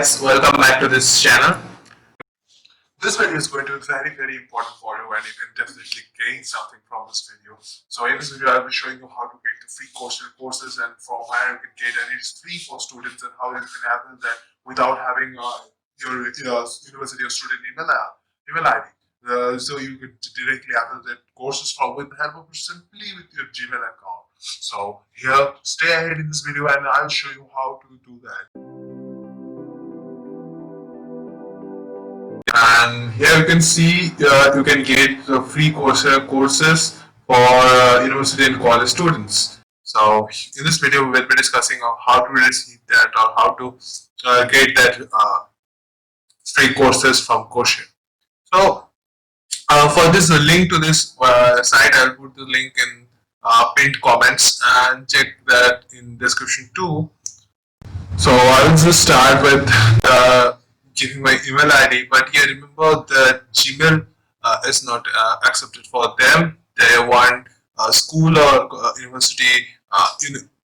guys, welcome back to this channel. This video is going to be very important for you, and you can definitely gain something from this video. So in this video, I'll be showing you how to get the free Coursera courses and from where you can get, and it's free for students, and how you can have that without having your university or student email ID. So you could directly access that courses from with the help of simply with your Gmail account. So here, stay ahead in this video, and I'll show you how to do that. And here you can see you can get the free Coursera courses for university and college students. So in this video, we'll be discussing how to receive that or how to get that free courses from Coursera. So for this link to this site, I'll put the link in pinned comments and check that in description too. So I'll just start with giving my email ID, but here remember that Gmail is not accepted for them. They want school or university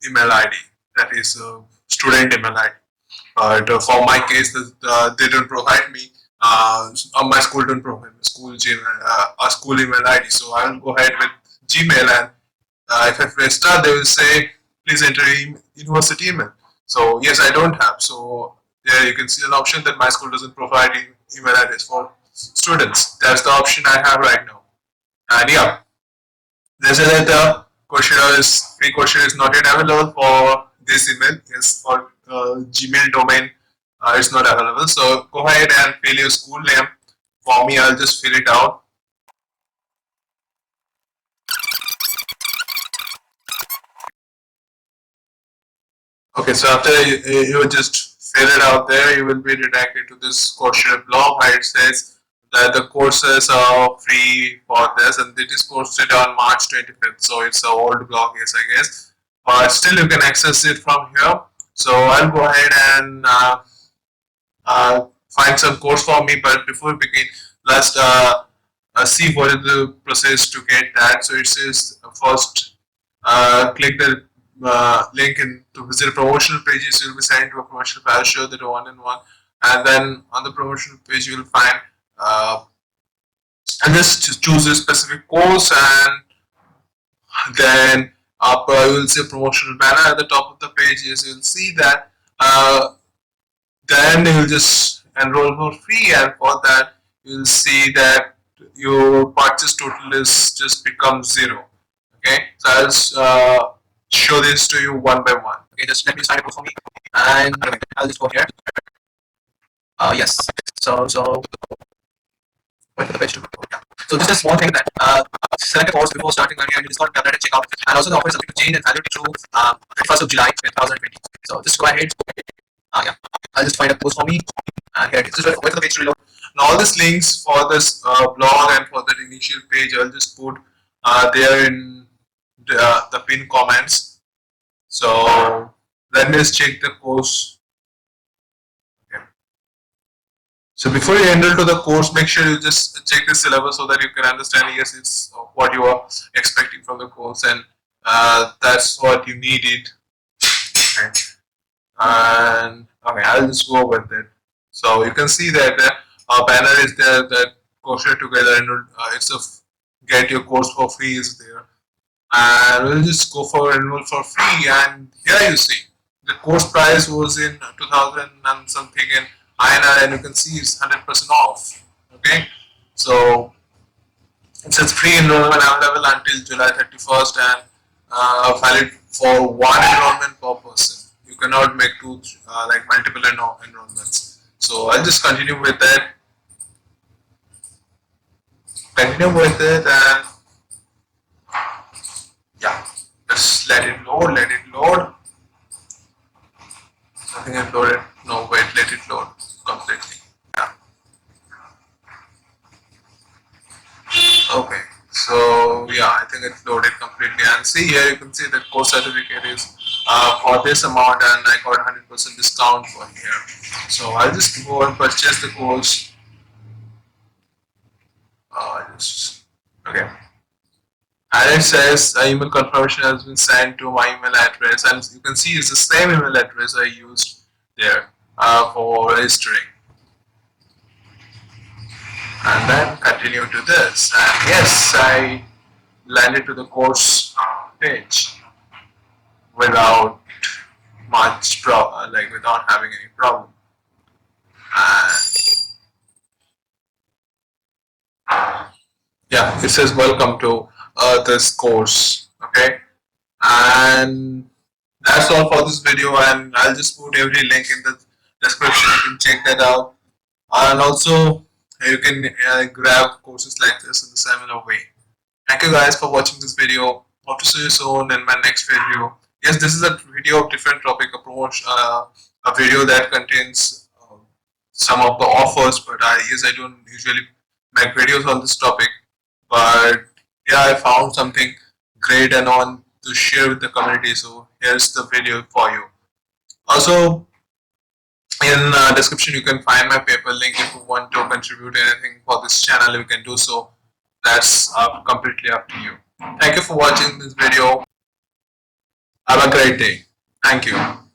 email ID, that is student email ID. But for my case, they don't provide me. My school don't provide me school Gmail, a school email ID. So I will go ahead with Gmail, and if I press start, they will say please enter university email. So yes, I don't have. So there you can see an option that my school doesn't provide email address for students. That's the option I have right now. And yeah, they say that the free Coursera is not yet available for this email. Yes, for Gmail domain, it's not available. So go ahead and fill your school name. For me, I'll just fill it out. Okay, so after you just fill it out there, you will be redirected to this Coursera blog where it says that the courses are free for this, and it is posted on March 25th. So it's an old blog, yes, I guess, but still you can access it from here. So I'll go ahead and find some course for me. But before we begin, let's see what is the process to get that. So it says first click the link in to visit promotional pages. You'll be sent to a promotional page, show that one-on-one, and then on the promotional page you will find and just choose a specific course, and then you will see a promotional banner at the top of the page. Yes, you'll see that then you will just enroll for free, and for that you'll see that your purchase total is just becomes 0. Okay, so I'll show this to you one by one. Okay, just let me sign up for me, and I'll just go here. Yes. So wait for the page to go. Yeah. So this is one thing that select a course before starting learning, and you just got to at checkout. And also the offer is subject to change and valid through 31st of July 2020. So just go ahead. Yeah, I'll just find a course for me. Here it is. Just wait for the page to reload. Now all these links for this blog and for that initial page, I'll just put there in the pinned comments. So let me just check the course. Okay. So before you enroll to the course, make sure you just check the syllabus so that you can understand, yes, it's what you are expecting from the course, and that's what you needed. Okay. And okay, I'll just go with it. So you can see that the banner is there, that Coursera together, and it's a get your course for free is there. And we'll just go for enroll for free, and here you see the course price was in 2000 and something in INR, and you can see it's 100% off. Okay, so it says free enrollment available until July 31st, and valid for one enrollment per person. You cannot make two like multiple enrollments. So I'll just continue with that. Continue with it, and yeah, just let it load. Nothing is loaded. No, wait, let it load completely. Yeah. Okay, so yeah, I think it's loaded completely, and see here you can see that course certificate is for this amount, and I got 100% discount for here. So I'll just go and purchase the course. Okay. And it says email confirmation has been sent to my email address, and you can see it's the same email address I used there. for registering, and then continue to this. And yes, I landed to the course page without without having any problem. And yeah, it says welcome to this course. Okay, and that's all for this video, and I'll just put every link in the description. You can check that out, and also you can grab courses like this in the similar way. Thank you guys for watching this video. Hope to see you soon in my next video. Yes, this is a video of different topic, a video that contains some of the offers, but I don't usually make videos on this topic. But yeah, I found something great and on to share with the community. So here's the video for you. Also, in description you can find my PayPal link if you want to contribute anything for this channel. You can do so. That's completely up to you. Thank you for watching this video. Have a great day. Thank you.